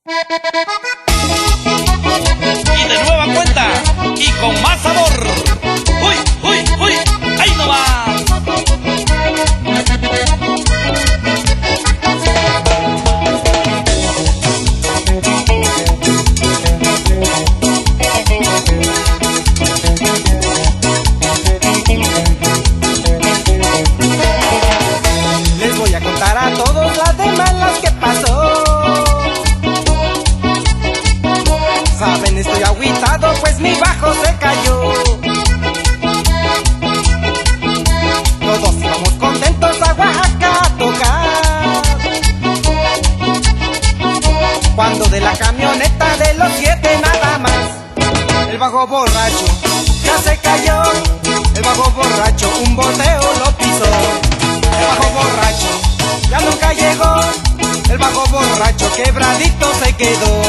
Y de nueva cuenta, y con más sabor. ¡Uy, uy, uy! ¡Ahí no va! Les voy a contar a todos las de malas que pasó. Saben, estoy agüitado pues mi bajo se cayó. Todos íbamos contentos a Oaxaca a tocar, cuando de la camioneta de los 7 nada más el bajo borracho ya se cayó. El bajo borracho un volteo lo pisó. El bajo borracho ya nunca llegó. El bajo borracho quebradito se quedó.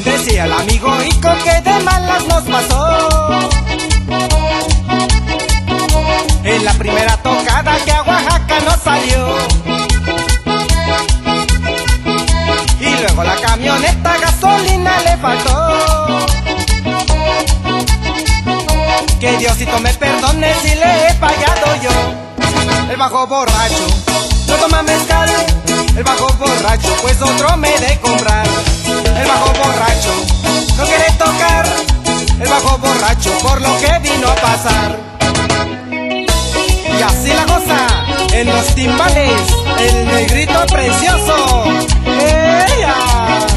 Decía el amigo Ico que de malas nos pasó en la primera tocada que a Oaxaca nos salió. Y luego la camioneta gasolina le faltó. Que Diosito me perdone si le he fallado yo. El bajo borracho no toma mezcal. El bajo borracho pues otro me de comprar. El bajo borracho no quiere tocar. El bajo borracho por lo que vino a pasar. Y así la goza en los timbales el negrito precioso. ¡Ella!